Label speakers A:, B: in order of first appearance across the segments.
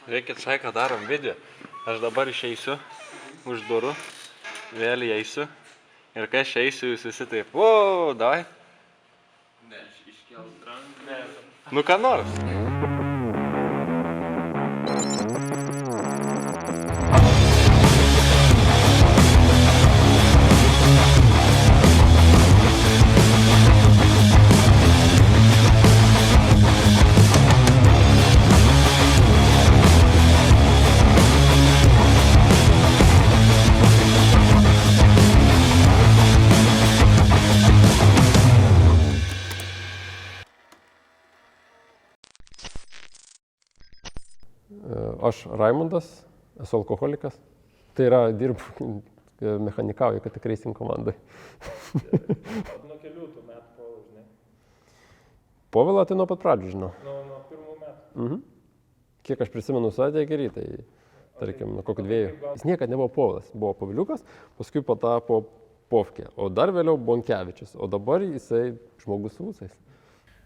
A: Reikia čia, ką darom video. Aš dabar išeisiu už durų, vėl įeisiu. Ir kai aš eisiu, jūs visi taip, o, davai.
B: Ne, iškelt ranką.
A: Nu ką nors.
C: Aš Raimundas, esu alkoholikas. Tai yra, dirbu, mechanikauju, kad tik racing komandai.
D: Nuo kelių tų metų Povilą žinai?
C: Povilą tai nuo pat pradžių žinau.
D: Nuo pirmų metų.
C: Kiek aš prisimenu su Atėgerį, tai tarkim, nuo kokių 2. Jis niekad nebuvo Povilas, buvo Poviliukas, paskui patapo Povkė, o dar vėliau Bonkevičius, o dabar jisai žmogus su ūsais.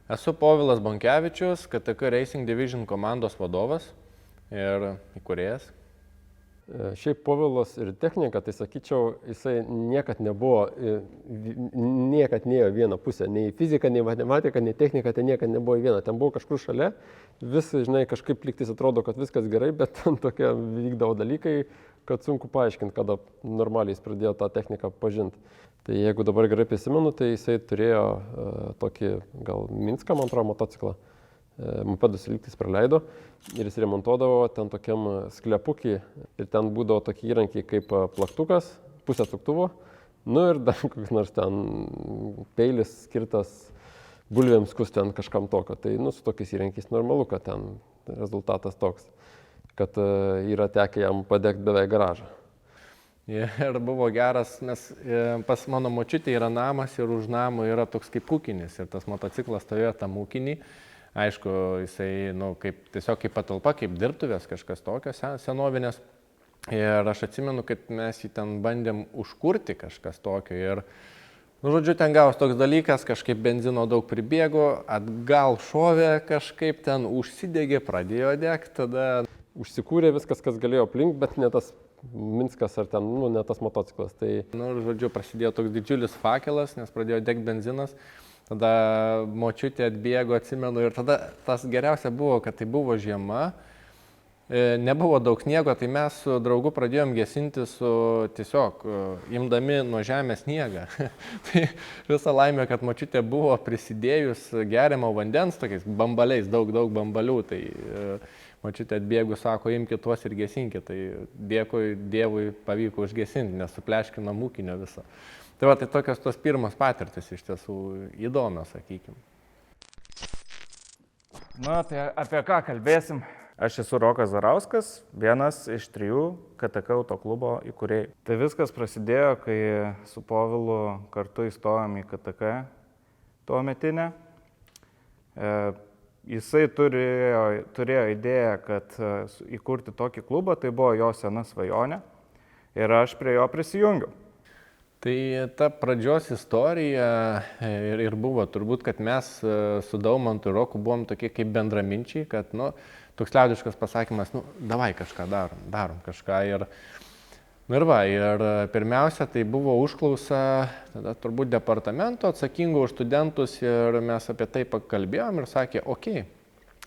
A: Esu Povilas Bonkevičius, KTK Racing Division komandos vadovas ir įkūrėjas.
C: Šiaip Povilas ir technika, tai sakyčiau, jisai niekad nėjo vieną pusę, nei fizika, nei matematika, nei technika, tai niekad nebuvo viena. Ten buvo kažkur šalia, vis, žinai, kažkaip lygtis atrodo, kad viskas gerai, bet ten tokie vykdavo dalykai, kad sunku paaiškinti, kada normaliai jis pradėjo tą techniką pažinti. Tai jeigu dabar gerai prisimenu, tai jisai turėjo tokį gal Minską, man atrodo, motociklą. Mopedus lygtis praleido ir jis remontuodavo ten tokiam sklepukį ir ten būdavo tokie įrankiai kaip plaktukas, pusė suktuvo, nu ir dar koks nors ten peilis skirtas bulvėms kus ten kažkam tokio. Tai nu, su tokiais įrankiais normalu, kad ten rezultatas toks, kad yra tekę jam padegti beveik garažą.
A: Ir buvo geras, nes pas mano močiutė yra namas ir už namo yra toks kaip ūkinis ir tas motociklas stovėjo tam ūkinį. Aišku, jisai, tiesiog kaip patalpa, kaip dirbtuvės, kažkas tokio senovinės. Ir aš atsimenu, kad mes jį ten bandėm užkurti kažkas tokio. Ir, žodžiu, ten gavos toks dalykas, kažkaip benzino daug pribėgo, atgal šovė kažkaip ten, užsidegė, pradėjo degti, tada
C: užsikūrė viskas, kas galėjo aplink, bet ne tas Minskas ar ten, ne tas motociklas. Tai,
A: žodžiu, prasidėjo toks didžiulis fakelas, nes pradėjo degti benzinas. Tada močiutė atbėgo, atsimenu, ir tada tas geriausia buvo, kad tai buvo žiema, nebuvo daug sniego, tai mes su draugu pradėjom gesinti su tiesiog imdami nuo žemės sniegą. Tai visa laimė, kad močiutė buvo prisidėjus geriamo vandens tokiais bambaliais, daug bambalių, tai močiutė atbėgu, sako, imkit tuos ir gesinkit, tai dėkui Dievui pavyko užgesinti, nes supleškinom ūkinio viso. Tai va, tai tokios tos pirmos patirtis iš tiesų įdomios, sakykime.
D: Na, tai apie ką kalbėsim?
E: Aš esu Rokas Zarauskas, vienas iš 3 KTK autoklubo įkūrėjų. Tai viskas prasidėjo, kai su Povilu kartu įstojom į KTK tuometinę. Jisai turėjo idėją, kad įkurti tokį klubą, tai buvo jo sena svajonė ir aš prie jo prisijungiau.
A: Tai ta pradžios istorija ir buvo turbūt, kad mes su Daumantu ir Roku buvom tokie kaip bendraminčiai, kad, toks liaudiškas pasakymas, davai kažką darom kažką. Ir pirmiausia, tai buvo užklausa, tada turbūt departamento atsakingo už studentus ir mes apie tai pakalbėjom ir sakė, okei.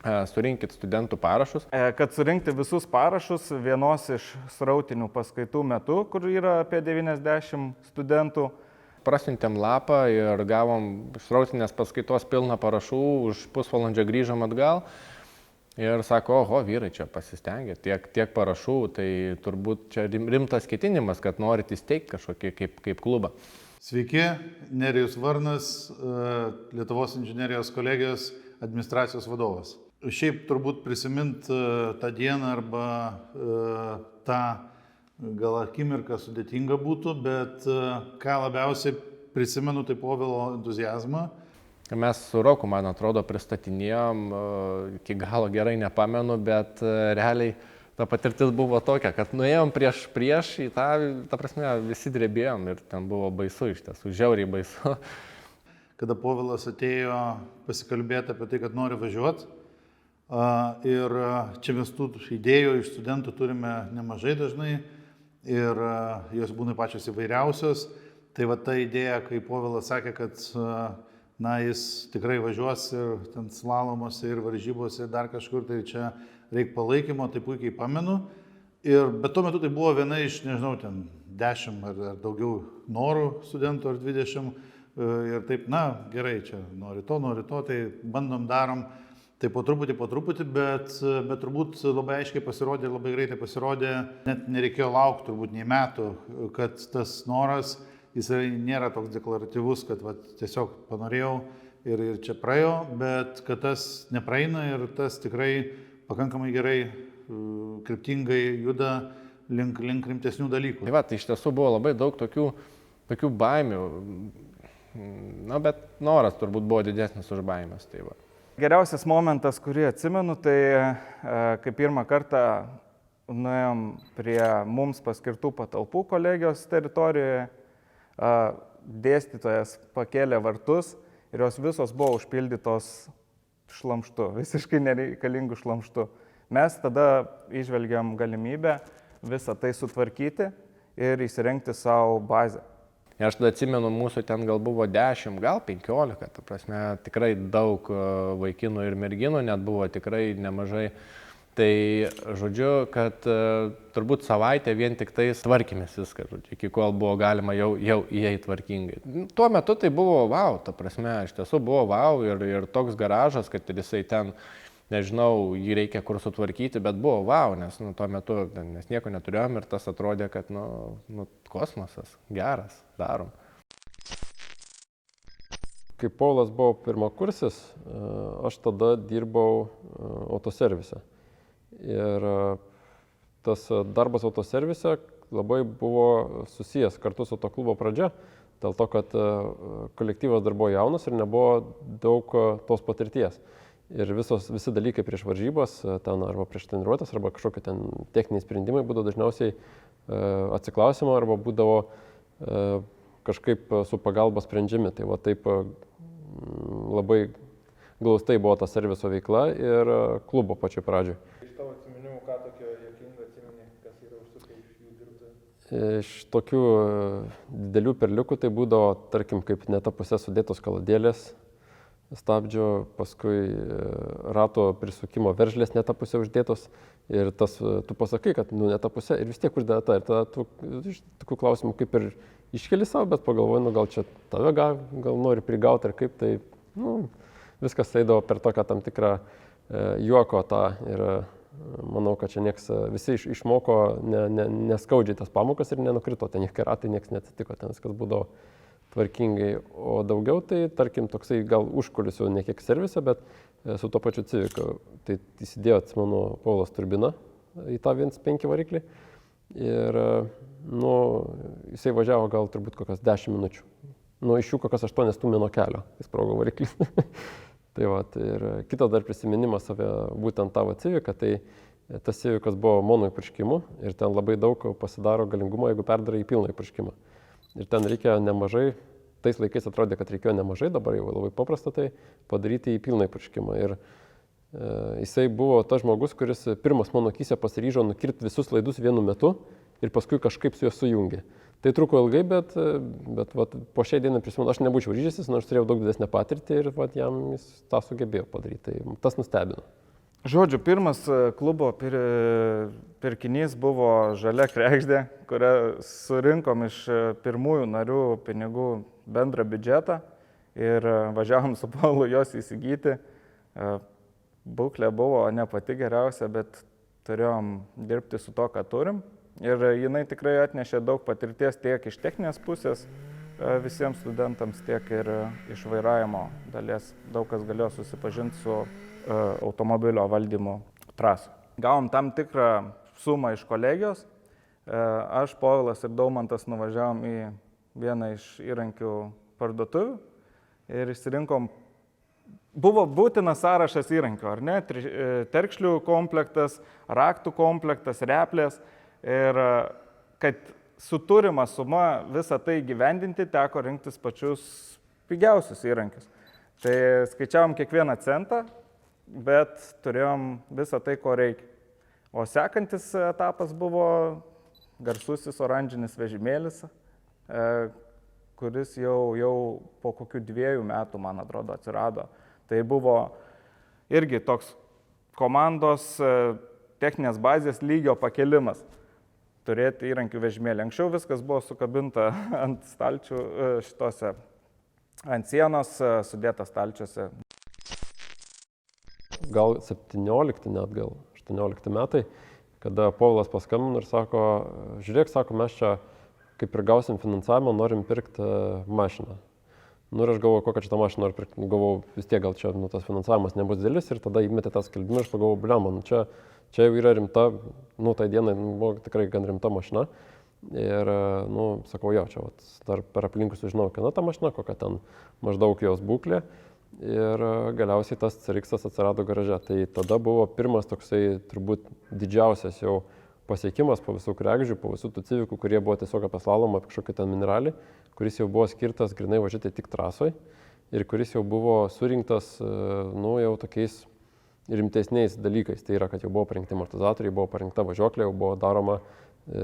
A: Surinkit studentų parašus.
E: Kad surinkti visus parašus vienos iš srautinių paskaitų metu, kur yra apie 90 studentų.
A: Prasiuntėm lapą ir gavom srautinės paskaitos pilną parašų, už pusvalandžio grįžom atgal. Ir sako, oho, vyrai čia pasistengė, tiek parašų, tai turbūt čia rimtas ketinimas, kad norit įsteigti kažkokį kaip klubą.
F: Sveiki, Nerijus Varnas, Lietuvos inžinerijos kolegijos administracijos vadovas. Šiaip turbūt prisimint tą dieną arba tą gal akimirką sudėtinga būtų, bet ką labiausiai prisimenu, tai Povilo entuziazmą.
A: Mes su Roku, man atrodo, pristatinėjom, iki galo gerai nepamenu, bet realiai ta patirtis buvo tokia, kad nuėjom prieš į ta prasme, visi drebėjom ir ten buvo baisu iš tiesų, žiauriai baisu.
F: Kada Povilas atėjo pasikalbėti apie tai, kad nori važiuoti, Ir čia mes tų idėjų iš studentų turime nemažai dažnai ir jos būna pačios įvairiausios. Tai va ta idėja, kai Povilas sakė, kad jis tikrai važiuos ir ten slalomose ir varžybose ir dar kažkur, tai čia reikia palaikymo, tai puikiai pamenu. Bet tuo metu tai buvo viena iš, nežinau, ten 10 ar daugiau norų studentų ar 20. Ir taip, gerai, čia nori to, tai bandom, darom. Tai po truputį, bet turbūt labai aiškiai pasirodė, labai greitai pasirodė, net nereikėjo laukti turbūt nei metų, kad tas noras, jisai nėra toks deklaratyvus, kad tiesiog panorėjau ir čia praėjo, bet kad tas nepraeina ir tas tikrai pakankamai gerai, kryptingai juda link rimtesnių dalykų.
A: Tai iš tiesų buvo labai daug tokių baimių, bet noras turbūt buvo didesnis už baimės. Tai va.
E: Geriausias momentas, kurį atsimenu, tai kai pirmą kartą nuėjom prie mums paskirtų patalpų kolegijos teritorijoje, dėstytojas pakėlė vartus ir jos visos buvo užpildytos šlamštu, visiškai nereikalingų šlamštu. Mes tada įžvelgiam galimybę visą tai sutvarkyti ir įsirengti savo bazę.
A: Ir aš tada atsimenu, mūsų ten gal buvo 10, gal 15, ta prasme, tikrai daug vaikinų ir merginų, net buvo tikrai nemažai. Tai žodžiu, kad turbūt savaitę vien tik tais tvarkėmės viską, iki kol buvo galima jau įeiti tvarkingai. Tuo metu tai buvo wow, ta prasme, iš tiesų buvo wow ir toks garažas, kad jisai ten, nežinau, jį reikia kur sutvarkyti, bet buvo wow, nes tuo metu mes nieko neturėjom ir tas atrodė, kad kosmosas, geras, darom.
C: Kai Paulas buvo pirmakursis, aš tada dirbau autoservise. Ir tas darbas autoservise labai buvo susijęs kartu su to klubo pradžia, dėl to, kad kolektyvas dar buvo jaunas ir nebuvo daug tos patirties. Ir visi dalykai prieš varžybas, ten arba prieš treniruotės, arba kažkokie ten techniniai sprendimai būdavo dažniausiai atsiklausimo arba būdavo kažkaip su pagalba sprendžiami. Tai va taip labai glaustai buvo ta serviso veikla ir klubo pačioj pradžioj.
D: Iš tavo atsiminimų, ką tokio juokingo atsimeni, kas yra užsukę iš jų dirbti?
C: Iš tokių didelių perliukų tai būdavo, tarkim, kaip ne ta pusė sudėtos kaladėlės stabdžio, paskui rato prisukimo veržlės ne ta pusė uždėtos ir tas, tu pasakai, kad ne ta pusė ir vis tiek uždėta ta ir tada tu iš tokių klausimų kaip ir iškeli savo, bet pagalvoji, gal čia tave gal nori prigauti ar kaip, tai viskas eidavo per tokią tam tikrą juoko tą ir manau, kad čia visi išmoko neskaudžiai tas pamokas ir nenukrito, ten jokie ratai, nieks neatsitiko, ten viskas būdavo tvarkingai, o daugiau tai, tarkim, toksai gal užkulisių ne kiek servise, bet su to pačiu Civiku. Tai įsidėjo, atsimenu, Paulas turbiną į tą 1.5 variklį ir jisai važiavo gal turbūt kokias 10 minučių. Iš jų kokias 8 stūmė nuo kelio, įsprogo variklis. Tai va, ir kitas dar prisiminimas apie būtent tavo Civiką, tai tas Civikas buvo mono įpurškimu ir ten labai daug pasidaro galingumo, jeigu perdarai į pilną įpurškimą. Ir ten reikia nemažai, tais laikais atrodė, kad reikėjo nemažai, dabar jau labai paprasta tai padaryti į pilną įpurškimą. Ir jisai buvo tas žmogus, kuris pirmas mano akyse pasiryžo nukirpti visus laidus vienu metu ir paskui kažkaip su juos sujungė. Tai truko ilgai, bet po šiai dienai prisimenu, aš nebūčiau ryžęsis, nors turėjau daug didesnę patirtį ir jam jis tą sugebėjo padaryti. Tai tas nustebino.
E: Žodžiu, pirmas klubo pirkinys buvo žalia kregždė, kurią surinkom iš pirmųjų narių pinigų bendrą biudžetą ir važiavom su Paulu jos įsigyti. Būklė buvo ne pati geriausia, bet turėjom dirbti su to, ką turim. Ir jinai tikrai atnešė daug patirties tiek iš techninės pusės visiems studentams, tiek ir iš vairavimo dalies. Daug kas galėjo susipažinti su automobilio valdymo trasų. Gavom tam tikrą sumą iš kolegijos. Aš, Povilas ir Daumantas nuvažiavom į vieną iš įrankių parduotuvių ir išsirinkom. Buvo būtinas sąrašas įrankių, ar ne? Terkšlių komplektas, raktų komplektas, replės. Ir kad su turima suma visą tai gyvendinti, teko rinktis pačius pigiausius įrankius. Tai skaičiavom kiekvieną centą bet turėjom visą tai, ko reikia. O sekantis etapas buvo garsusis oranžinis vežimėlis, kuris jau po kokių 2 metų, man atrodo, atsirado. Tai buvo irgi toks komandos techninės bazės lygio pakelimas. Turėti įrankių vežimėlį. Anksčiau viskas buvo sukabinta ant stalčių šitose, ant sienos, sudėta stalčiuose.
C: Gal 17 net, gal 18 metai, kada Povilas paskambino ir sako, žiūrėk, sako, mes čia kaip ir gausim finansavimą, norim pirkti mašiną. Nu ir aš galvoju, kokią čia tą mašiną noriu pirkti. Galvoju, vis tiek gal čia tas finansavimas nebus didelis ir tada įmetė tą skelbimą ir aš pagalvoju, bliamba, čia jau yra rimta, tai dienai buvo tikrai gan rimta mašina. Ir, sakau, jo, čia dar per aplinkų sužinau, kiena ta mašina, kokia ten maždaug jos būklė. Ir galiausiai tas CRX atsirado garaže. Tai tada buvo pirmas toksai turbūt didžiausias jau pasiekimas po visų kregždžių, po visų tų civikų, kurie buvo tiesiog apie slalomą, apie kažkokį ten mineralį, kuris jau buvo skirtas grinai važiuoti tik trasoj ir kuris jau buvo surinktas, jau tokiais rimtesniais dalykais. Tai yra, kad jau buvo parinkti amortizatoriai, buvo parinkta važiuoklė, jau buvo daroma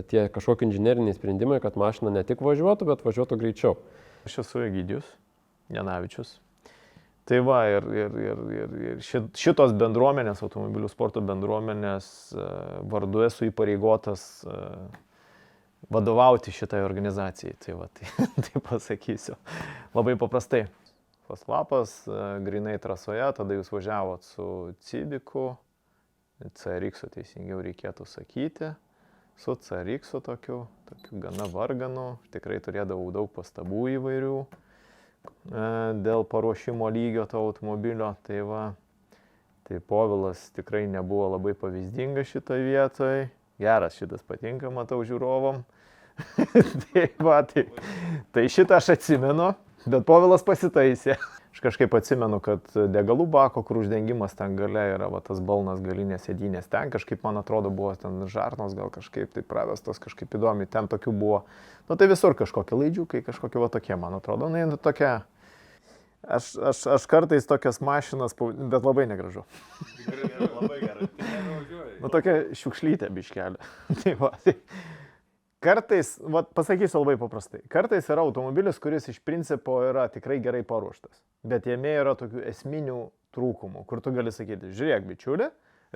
C: tie kažkokie inžineriniai sprendimai, kad mašina ne tik važiuotų, bet važiuotų greičiau.
G: Aš esu Egidijus Janavičius. Tai va, ir šitos bendruomenės, automobilių sporto bendruomenės vardu esu įpareigotas vadovauti šitai organizacijai. Tai va, tai pasakysiu. Labai paprastai. Lapas, grinai trasoje, tada jūs važiavot su Civiku, CRX teisingiau reikėtų sakyti, su CRX tokiu gana varganu, tikrai turėdavau daug pastabų įvairių dėl paruošimo lygio to automobilio. Tai Povilas tikrai nebuvo labai pavyzdingas šitoje vietoje, geras šitas patinka, matau žiūrovom. Tai šitą aš atsimenu. Bet Povilas pasitaisė. Aš kažkaip atsimenu, kad degalų bako, kur uždengimas ten gale yra tas balnas galinės sėdynės. Ten kažkaip, man atrodo, buvo ten žarnos gal kažkaip tai pravestos, kažkaip įdomi. Ten tokių buvo. Tai visur kažkokie laidžiukai, kažkokie tokie, man atrodo. Tokia. Aš kartais tokias mašinas, bet labai negražu.
B: Labai gerai.
G: Tokia šiukšlytė biškelė. Kartais, pasakysiu labai paprastai, kartais yra automobilis, kuris iš principo yra tikrai gerai paruoštas, bet jame yra tokių esminių trūkumų, kur tu gali sakyti, žiūrėk, bičiuli,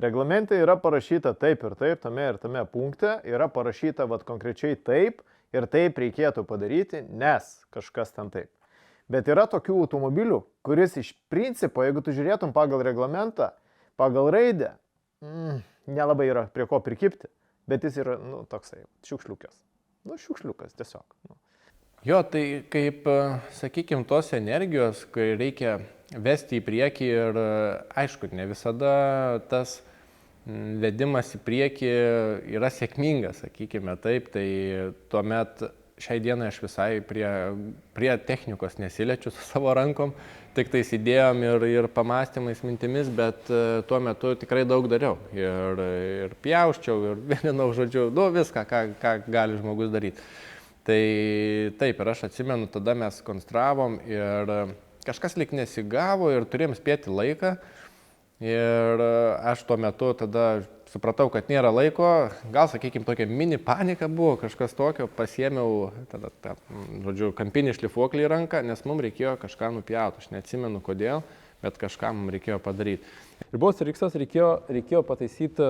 G: reglamente yra parašyta taip ir taip, tame ir tame punkte, yra parašyta konkrečiai taip ir taip reikėtų padaryti, nes kažkas ten taip. Bet yra tokių automobilių, kuris iš principo, jeigu tu žiūrėtum pagal reglamentą, pagal raidę, nelabai yra prie ko prikipti. Bet jis yra, toksai, šiukšliukas. Šiukšliukas tiesiog.
A: Jo, tai kaip, sakykime, tos energijos, kai reikia vesti į priekį ir, aišku, ne visada tas vedimas į priekį yra sėkmingas, sakykime taip, tai tuomet šiai dienai aš visai prie technikos nesiliečiu su savo rankom, tik tais idėjom ir pamastymais, mintimis, bet tuo metu tikrai daug dariau. Ir pjauščiau, ir vieninau, žodžiu, viską, ką gali žmogus daryti. Tai taip, ir aš atsimenu, tada mes konstravom ir kažkas lyg nesigavo ir turėjom spėti laiką. Ir aš tuo metu tada supratau, kad nėra laiko, gal, sakykime, tokia mini panika buvo, kažkas tokio, pasiėmiau tada, žodžiu, kampinį šlifuoklį į ranką, nes mums reikėjo kažką nupjauti. Aš neatsimenu kodėl, bet kažką mums reikėjo padaryti.
C: Ir buvo CRX, reikėjo pataisyti,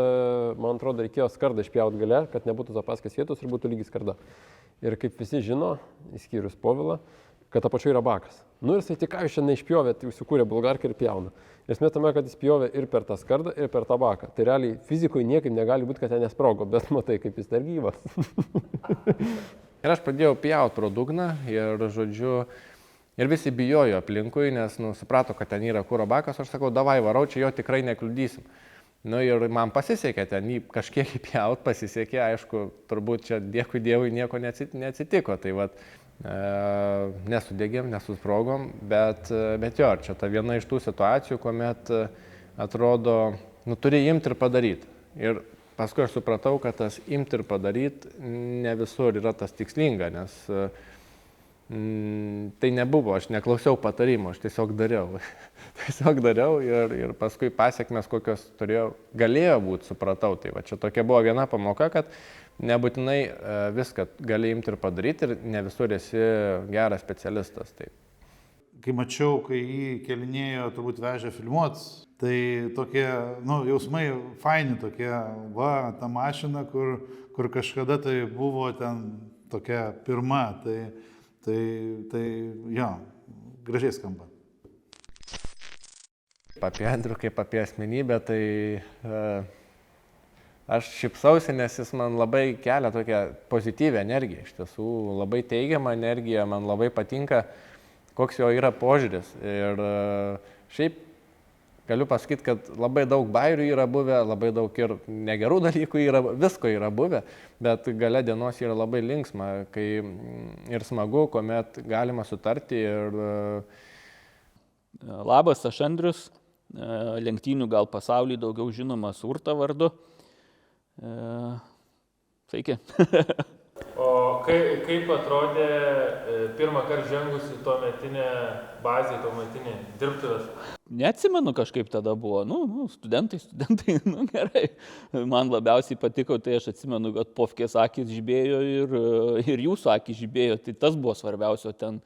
C: man atrodo, reikėjo skardą išpjauti gale, kad nebūtų zapaskės vietos ir būtų lygiai skarda. Ir kaip visi žino, išskyrus Povilą, kad apačioje yra bakas. Ir jisai tik ką jūs čia neišpjovė, tai įsikūrė bulgarką ir pjauna. Esmė tame, kad jis pjovė ir per tą skardą, ir per tą baką. Tai realiai fizikoje niekaip negali būti, kad ten nesprogo, bet matai, kaip jis dar gyvas.
A: Ir aš pradėjau pjauti pro dugną ir, žodžiu, ir visi bijojo aplinkui, nes suprato, kad ten yra kuro bakas. Aš sakau, davai varau, čia jo tikrai nekliudysim. Ir man pasisekė ten jį kažkiek įpjaut, pasisekė, aišku, turbūt čia dėkui Dievui nieko neatsitiko. Tai nesudegėm, nesusprogom, bet jo, čia ta viena iš tų situacijų, kuomet atrodo, turi imti ir padaryti. Ir paskui aš supratau, kad tas imti ir padaryti ne visur yra tas tikslinga, nes Tai nebuvo, aš neklausiau patarimų, aš tiesiog dariau. Tiesiog dariau ir paskui pasiekmes, kokios galėjo būti, supratau. Tai va čia tokia buvo viena pamoka, kad nebūtinai viską gali imti ir padaryti ir ne visur esi geras specialistas. Taip.
F: Kai mačiau, kai jį kelinėjo, turbūt vežė filmuot, tai tokie, jausmai faini tokie, va, ta mašina, kur kažkada tai buvo ten tokia pirma, tai jo, gražiai skamba.
A: Apie Andrių kaip apie asmenybę, tai aš šypsausi, nes jis man labai kelia tokią pozityvę energiją, iš tiesų labai teigiamą energiją, man labai patinka, koks jo yra požiūris. Ir šiaip galiu pasakyti, kad labai daug bairių yra buvę, labai daug ir negerų dalykų yra, visko yra buvę, bet gale dienos yra labai linksma, kai ir smagu, kuomet galima sutarti.
H: Labas, aš Andrius, lenktynių gal pasaulyje daugiau žinomas Urta vardu. Sveiki.
D: O kaip atrodė pirmą kartą žengus į tuometinę bazę, tuometinį dirbtuvės?
H: Neatsimenu, kažkaip tada buvo, studentai, gerai. Man labiausiai patiko, tai aš atsimenu, kad Pofkės akis žibėjo ir jūsų akis žibėjo, tai tas buvo svarbiausio ten.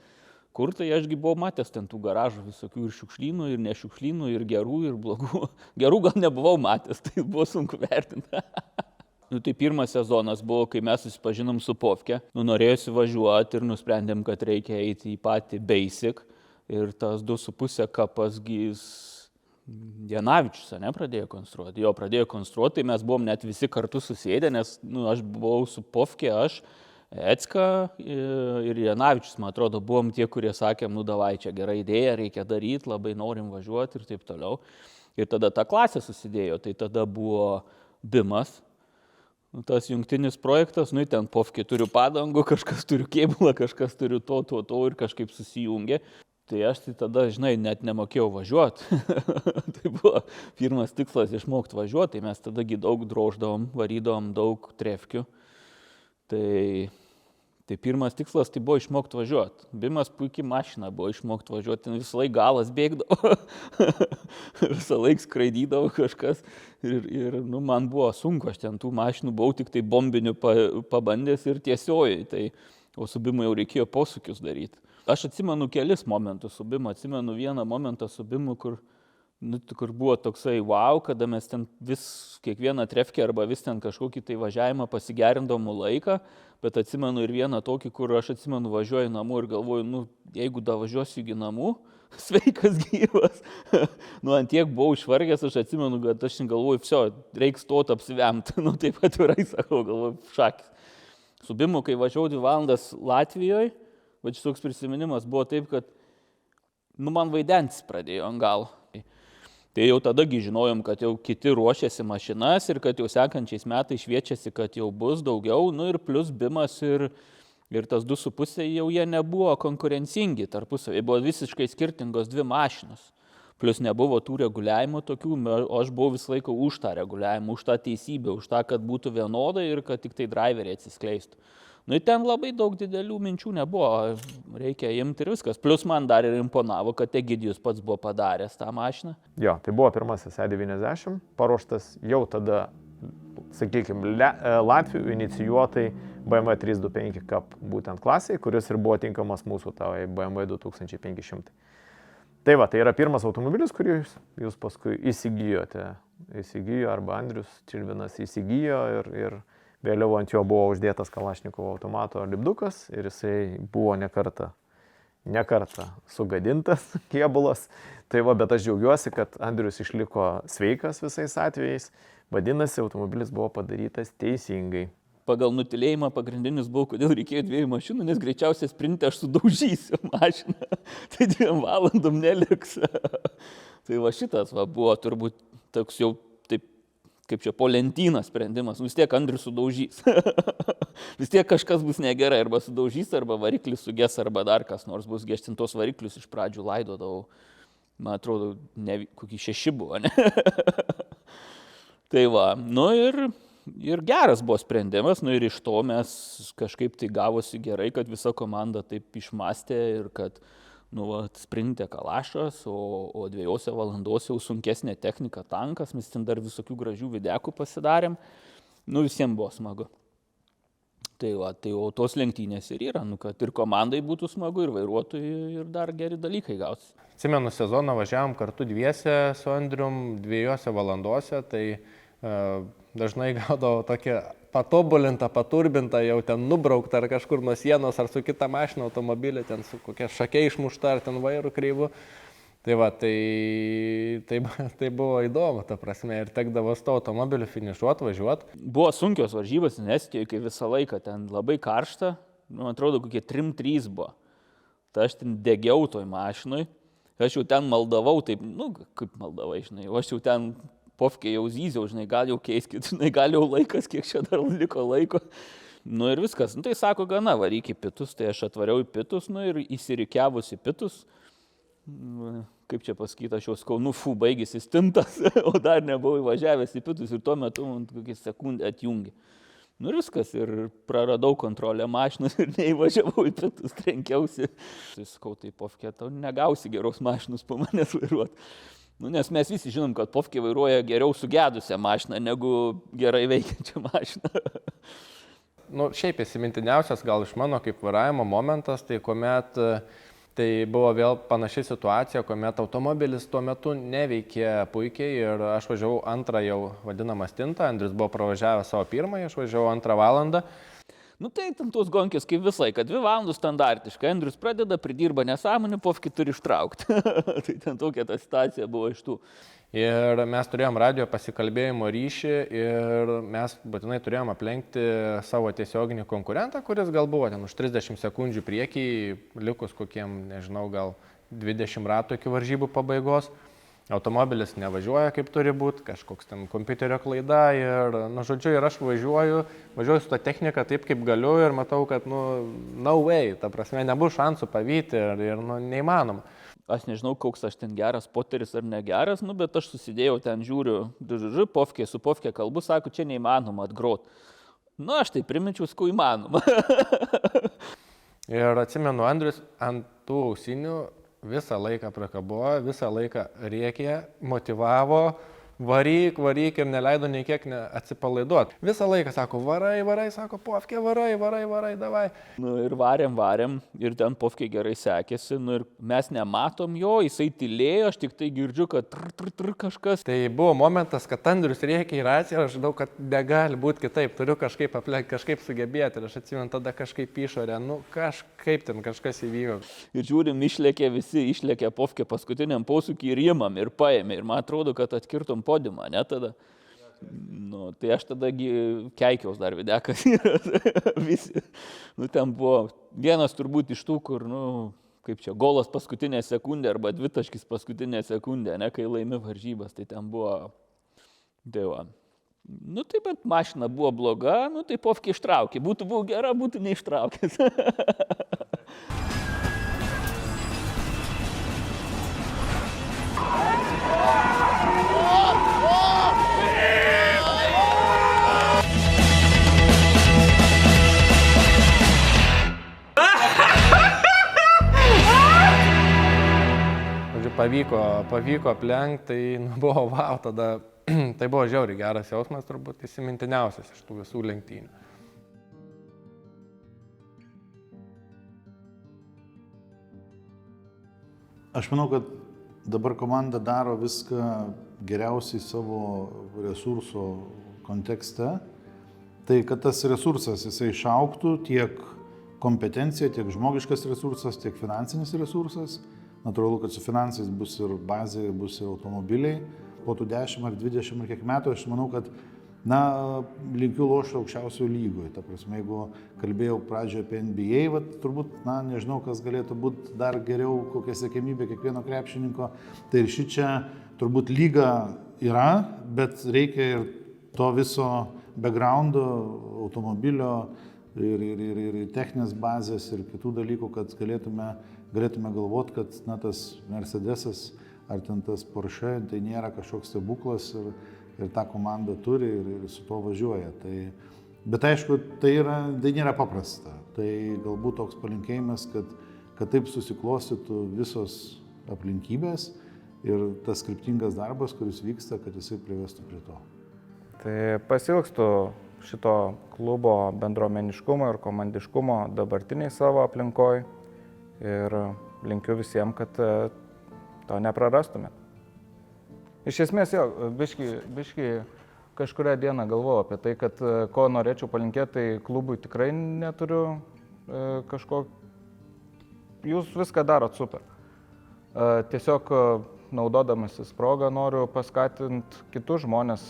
H: Kur tai ašgi buvau matęs ten tų garažų visokių ir šiukšlynų, ir nešiukšlynų, ir gerų, ir blogų. Gerų gal nebuvau matęs, tai buvo sunku vertinti. Tai pirmas sezonas buvo, kai mes susipažinom su Pofke. Norėjusi važiuoti ir nusprendėm, kad reikia eiti į patį basic. Ir tas 2,5 kapas Janavičius, pradėjo konstruoti. Jo, pradėjo konstruoti, tai mes buvom net visi kartu susėdę, nes aš buvau su Pofke, aš, Ecka ir Janavičius, man atrodo, buvom tie, kurie sakėm, davai, čia gera idėja, reikia daryti, labai norim važiuoti ir taip toliau. Ir tada ta klasė susidėjo, tai tada buvo BIMas, tas jungtinis projektas, ten Pofkė turiu padangų, kažkas turiu kėbulą, kažkas turiu to ir kažkaip susijungė. Tai aš tada, net nemokėjau važiuoti. Tai buvo pirmas tikslas išmokti važiuoti, tai mes tadagi daug droždavom, varydavom daug trefkių. Tai pirmas tikslas tai buvo išmokti važiuoti. BIMas puikiai mašina buvo išmokti važiuoti, ten visą laiką galas bėgdavo, visą laiką skraidydavo kažkas ir man buvo sunku, aš ten tų mašinų buvau tik tai bombinių pabandęs ir tiesiojai, o su BIMu jau reikėjo posūkius daryti. Aš atsimenu kelis momentus su BIMu, atsimenu vieną momentą su BIMu, kur buvo toksai wow, kada mes ten kiekvieną trefkę arba vis ten kažkokį tai važiavimą pasigerindavom laiką, bet atsimenu ir vieną tokį, kur aš atsimenu važiuoju namo ir galvoju, jeigu da važiuosiu iki namų, sveikas gyvas. Ant tiek buvau išvargęs, aš atsimenu, kad aš galvoju, reiks stot apsivemti, taip atvirai sakau, galvoju, šakis. Su BIMu, kai važiavau 2 valandas Latvijoje, va šis toks prisiminimas buvo taip, kad man vaidentis pradėjo ant galo. Tai jau tadagi žinojom, kad jau kiti ruošiasi mašinas ir kad jau sekančiais metais šviečiasi, kad jau bus daugiau, ir plus BIMas ir tas 2,5 jau jie nebuvo konkurencingi tarpusavy, buvo visiškai skirtingos 2 mašinos. Plus nebuvo tų reguliavimų tokių, o aš buvau visą laiką už tą reguliavimą, už tą teisybę, už tą, kad būtų vienodai ir kad tik tai driveriai atsiskleistų. Ten labai daug didelių minčių nebuvo, reikia imti ir viskas. Plus man dar ir imponavo, kad Egidijus pats buvo padaręs tą mašiną.
G: Jo, tai buvo pirmasis E90, paruoštas jau tada, sakykime, Latvijų inicijuotai BMW 325 Cup būtent klasiai, kuris ir buvo tinkamas mūsų tavai BMW 2500. Tai va, tai yra pirmas automobilis, kurį jūs paskui įsigijote. Įsigijo arba Andrius Čilvinas įsigijo ir vėliau ant jo buvo uždėtas Kalašnikovo automato lipdukas ir jisai buvo ne kartą sugadintas kėbulas. Tai va, bet aš džiaugiuosi, kad Andrius išliko sveikas visais atvejais. Vadinasi, automobilis buvo padarytas teisingai.
H: Pagal nutilėjimą pagrindinis buvo, kodėl reikėjo 2 mašinų, nes greičiausiai sprinte aš sudaužysiu mašiną. Tai 2 valandom neliks. Tai va šitas buvo turbūt toks jau kaip čia po lentyną sprendimas, vis tiek Andrius sudaužys. Vis tiek kažkas bus negerai, arba sudaužys, arba variklis suges, arba dar kas nors bus gestintos variklius iš pradžių laidodavau. Man atrodo, kokį 6 buvo, ne? Tai va, ir Ir geras buvo sprendimas, nu ir iš to mes kažkaip tai gavosi gerai, kad visa komanda taip išmastė ir kad sprinte Kalašas, o 2 valandose jau sunkesnė technika tankas, mes ten dar visokių gražių videkų pasidarėm, visiems buvo smagu. Tai o tos lenktynės ir yra, kad ir komandai būtų smagu, ir vairuotojai, ir dar geri dalykai gausi.
A: Atsimenu, sezoną važiavom kartu dviese su Andrium 2 valandose, tai dažnai gaudavo tokia patobulintą, paturbintą, jau ten nubraukta ar kažkur nuo sienos, ar su kita mašina automobilė, ten su kokia šakia išmušta, ar ten vairų kreivu. Tai buvo įdomu, ta prasme, ir tekdavo su to automobiliu finišuoti, važiuoti.
H: Buvo sunkios varžybos, Estijoje, kai visą laiką ten labai karšta, man atrodo, kokie 3-3 buvo. Tai aš ten degiau toj mašinui, aš jau ten maldavau, taip, kaip maldavai, žinai, aš jau ten pofkė jau zyziau, žinai, gal jau keiskit, žinai, gal jau laikas, kiek čia dar liko laiko. Ir viskas. Tai sako, gana, varyk į pitus, tai aš atvariau į pitus, ir įsirikiavus į pitus, kaip čia pasakyti, aš jau skau, baigėsi stintas, o dar nebuvau įvažiavęs į pitus ir tuo metu man kokį sekundę atjungė. Ir viskas, ir praradau kontrolę mašinos ir neįvažiavau į pitus, trenkiausi. Tai skau, tai pofkė, tau negausi geros mašinos po manęs vairuoti. Nes mes visi žinom, kad pofkė vairuoja geriau sugedusią mašiną negu gerai veikiančią mašiną.
A: Šiaip įsimintiniausias gal iš mano kaip vairavimo momentas, tai kuomet tai buvo vėl panaši situacija, kuomet automobilis tuo metu neveikė puikiai ir aš važiavau antrą jau vadinamą stintą, Andrius buvo pravažiavęs savo pirmąjį, aš važiavau 2 valandą.
H: Tai ten tos gonkės kaip visai, kad 2 valandų standartiškai, Andrius pradeda, pridirba nesąmonį, pofkį turi ištraukti. Tai ten tokia ta situacija buvo iš tų.
A: Ir mes turėjom radio pasikalbėjimo ryšį ir mes būtinai turėjom aplenkti savo tiesioginį konkurentą, kuris gal buvo ten už 30 sekundžių priekį, likus kokiem, nežinau, gal 20 ratų iki varžybų pabaigos. Automobilis nevažiuoja kaip turi būti, kažkoks ten kompiuterio klaida ir, žodžiu, ir aš važiuoju su ta technika taip kaip galiu ir matau, kad, no way, ta prasme, nebus šansų pavyti ir neįmanoma.
H: Aš nežinau, koks aš ten geras poteris ar negeras, bet aš susidėjau ten, žiūriu, pofkė, su pofkė kalbu, sako, čia neįmanoma atgrot. Aš tai priminčiau, skau įmanoma.
A: Ir atsimenu, Andrius ant tų ausinių visą laiką prakabojo, visą laiką rėkė, motyvavo, varyk ir neleido nei kiek atsipalaiduoti. Visą laiką sako, varai, sako, pofkė, varai, davai.
H: Ir varėm, ir ten pofkė gerai sekėsi, ir mes nematom jo, jisai tylėjo, aš tik tai girdžiu, kad kažkas.
A: Tai buvo momentas, kad Andrius rėkė į raciją ir aš žinau, kad negali būti kitaip, turiu kažkaip aplenkti, kažkaip sugebėti ir aš atsimenu tada kažkaip išorę, kažkaip ten kažkas įvyko.
H: Ir žiūrim, visi išlėkė pofkė paskutiniam posūkį ir imam ir paėmė ir man atrodo, kad atkirtom podiumą, ne tada? Tai aš tada keikiaus dar videkas yra visi. Ten buvo vienas turbūt iš tų, kur, kaip čia, golas paskutinė sekundė arba 2 taškis paskutinė sekundė, ne, kai laimi varžybas, tai ten buvo, dėva. Tai bet mašina buvo bloga, tai pofkė ištraukė. Būtų buvo gera, būtų neištraukęs.
A: Pavyko aplenkti, tai buvo wow, tada tai buvo žiauriai geras jausmas, turbūt įsimintiniausias iš tų visų lenktynių.
F: Aš manau, kad dabar komanda daro viską geriausiai savo resurso kontekste. Tai kad tas resursas jisai išaugtų, tiek kompetencija, tiek žmogiškas resursas, tiek finansinis resursas. Natūralu, kad su finansais bus ir bazė, bus ir automobiliai. Po tų 10 ar 20 ar kiek metų aš manau, kad linkiu lošti aukščiausio lygoje. Ta prasme, jeigu kalbėjau pradžioje apie NBA, turbūt, nežinau, kas galėtų būti dar geriau, kokia siekiamybė kiekvieno krepšininko. Tai ir šičia turbūt lyga yra, bet reikia ir to viso backgroundo, automobilio ir techninės bazės ir kitų dalykų, kad galėtume galvoti, kad tas Mercedesas ar ten tas Porsche, tai nėra kažkoks stebuklas ir tą komandą turi ir su tuo važiuoja. Bet aišku, tai nėra paprasta. Tai galbūt toks palinkėjimas, kad taip susiklostytų visos aplinkybės ir tas kryptingas darbas, kuris vyksta, kad jisai privestų prie to.
E: Tai pasiilgstu šito klubo bendruomeniškumo ir komandiškumo dabartiniai savo aplinkoje ir linkiu visiems, kad to neprarastumėt. Iš esmės, jo, biški kažkurią dieną galvojau apie tai, kad ko norėčiau palinkėti, tai klubui tikrai neturiu kažko. Jūs viską darot super. Tiesiog naudodamasis progą noriu paskatinti kitus žmonės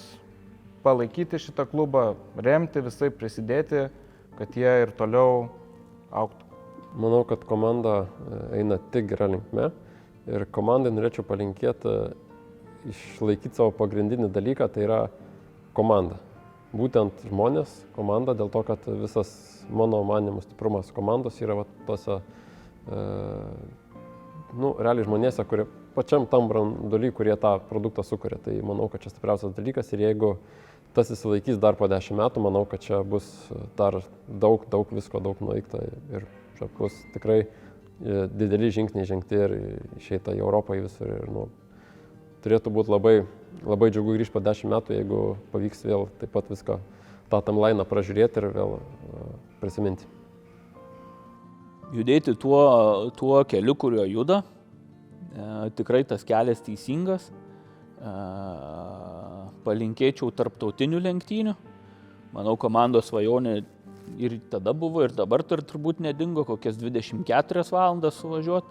E: palaikyti šitą klubą, remti, visai prisidėti, kad jie ir toliau augtų.
C: Manau, kad komanda eina tik gerą linkme ir komandai norėčiau palinkėti išlaikyti savo pagrindinį dalyką, tai yra komanda. Būtent žmonės, komanda, dėl to, kad visas mano manymų stiprumas komandos yra tose, realiai žmonėse, kurie pačiam tam branduoly, kurie tą produktą sukuria. Tai manau, kad čia stipriausias dalykas ir jeigu tas įsilaikys dar po 10 metų, manau, kad čia bus dar daug visko, daug nuveikta ir čia bus tikrai dideli žingsniai žengti ir išeita į Europą į visur. Ir, turėtų būti labai džiugu grįžti po 10 metų, jeigu pavyks vėl taip pat viską tą timelainą pražiūrėti ir vėl prisiminti.
H: Judėti tuo keliu, kuriuo juda. Tikrai tas kelias teisingas. Palinkėčiau tarptautinių lenktynių. Manau, komandos svajonė ir tada buvo, ir dabar turbūt nedingo, kokias 24 valandas suvažiuoti.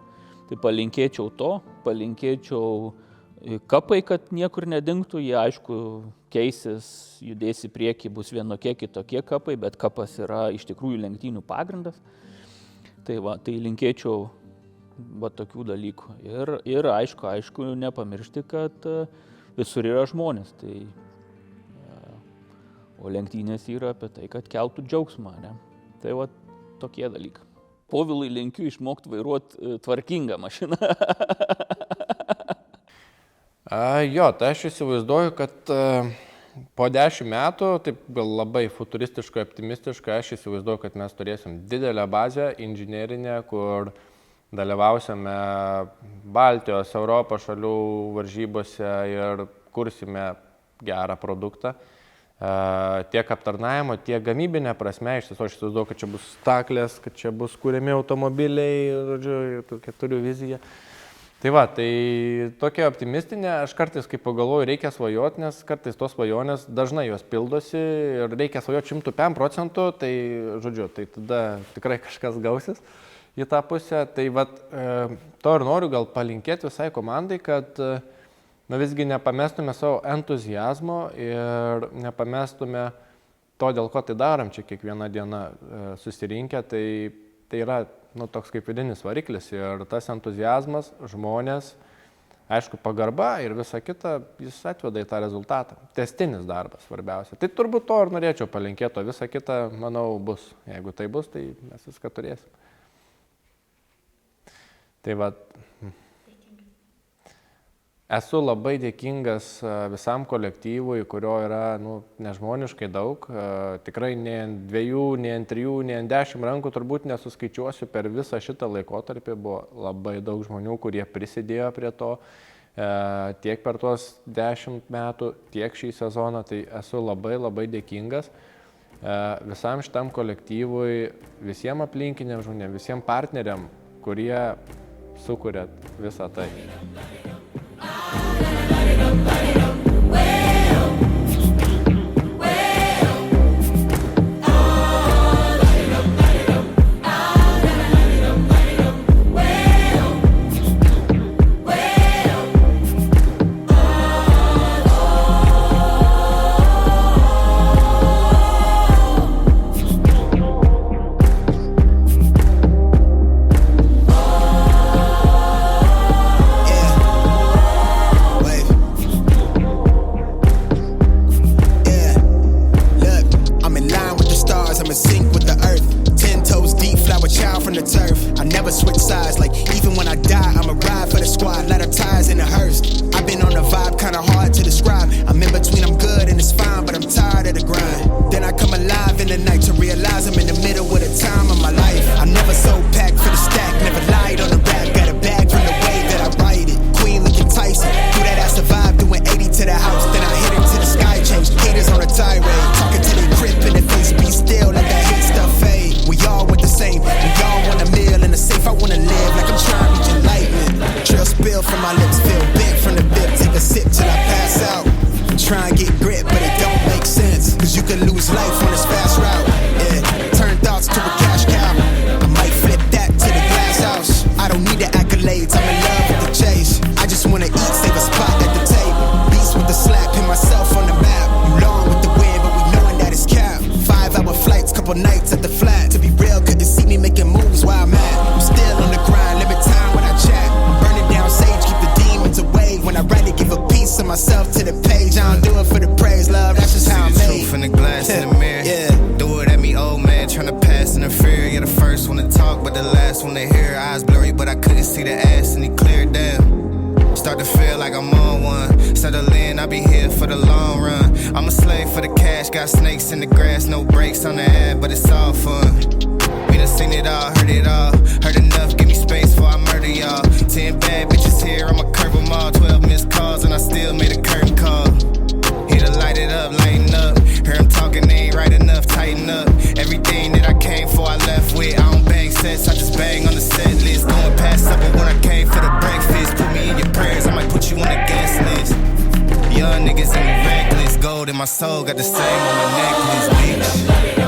H: Tai palinkėčiau to, palinkėčiau kapai, kad niekur nedingtų. Jie, aišku, keisis, judės į priekį, bus vienokie kitokie kapai, bet kapas yra iš tikrųjų lenktynių pagrindas. Tai linkėčiau tokių dalykų. Ir aišku, nepamiršti, kad visur yra žmonės. O lenktynės yra apie tai, kad keltų džiaugsmą. Ne? Tai tokie dalykai. Povilui linkiu išmokti vairuoti tvarkingą mašiną.
A: Jo, tai aš įsivaizduoju, kad po 10 metų, taip gal labai futuristiškai, optimistiškai, aš įsivaizduoju, kad mes turėsim didelę bazę inžinerinę, kur dalyvausime Baltijos, Europos šalių varžybose ir kursime gerą produktą. Tiek aptarnavimo, tiek gamybinė prasme. Iš tiesų, aš įsivaizduoju, kad čia bus staklės, kad čia bus kuriami automobiliai, tokia turiu viziją. Tai tokia optimistinė, aš kartais, kai pagalvoju, reikia svajoti, nes kartais tos svajonės dažnai jos pildosi ir reikia svajoti 105%, tai tada tikrai kažkas gausis į tą pusę. Tai to ir noriu gal palinkėti visai komandai, kad visgi nepamestume savo entuziazmo ir nepamestume to, dėl ko tai darom čia kiekvieną dieną susirinkę. Tai yra toks kaip vidinis variklis ir tas entuziazmas, žmonės, aišku, pagarba ir visa kita, jis atveda į tą rezultatą. Tęstinis darbas svarbiausia. Tai turbūt to ir norėčiau palinkėti, o visa kita, manau, bus. Jeigu tai bus, tai mes viską turėsim. Esu labai dėkingas visam kolektyvui, kurio yra nežmoniškai daug. Tikrai ne ant 2, ne ant 3, ne ant 10 rankų turbūt nesuskaičiuosiu. Per visą šitą laikotarpį buvo labai daug žmonių, kurie prisidėjo prie to tiek per tuos 10 metų, tiek šį sezoną. Tai esu labai dėkingas visam šitam kolektyvui, visiems aplinkiniam žmonėm, visiems partneriam, kurie sukuria visą tai.
I: I'm in between, I'm good. from my lips, feel bent from the bip. Take a sip till I pass out. Try and get grit, but it don't make sense. Cause you can lose life on this fast route. Yeah, turn thoughts to a cash cow. I might flip that to the glass house. I don't need the accolades, I'm in love with the chase. I just wanna eat, save a spot at the table. Beast with the slap, pin myself on the map. You long with the wind, but we knowing that it's cap. 5-hour flights, couple nights at the flat. To be real, couldn't see me making moves while I'm at. I'm still on the grind, limit time when I chat. I'm burning down sage, keep the demons away. When I write it, give a piece of myself to the page. I don't do it for the praise, love, that's just how I'm made.
J: Truth in the glass in the mirror. Do it at me, old man, tryna pass in the fear. You're the first one to talk, but the last one to hear. Eyes blurry, but I couldn't see the ass, and he cleared down. Start to feel like I'm on one. Settle in, I'll be here for the long run. I'm a slave for the cash, got snakes in the grass, no brakes on the ad, but it's all fun. We done seen it all, heard it all. Heard enough, give me space before I murder y'all. 10 bad bitches here, I'ma curve them all. 12 missed calls, and I still made a curtain call. Here to light it up, lighten up. Hear him talking, they ain't right enough, tighten up. Everything that I came for, I left with. I don't bang sets, I just bang on the set list. Going past supper when I came for the breakfast. Put me in your prayers, I might put you on the guest list. Young niggas and me reckless. Gold in my soul, got the same on my necklace, bitch.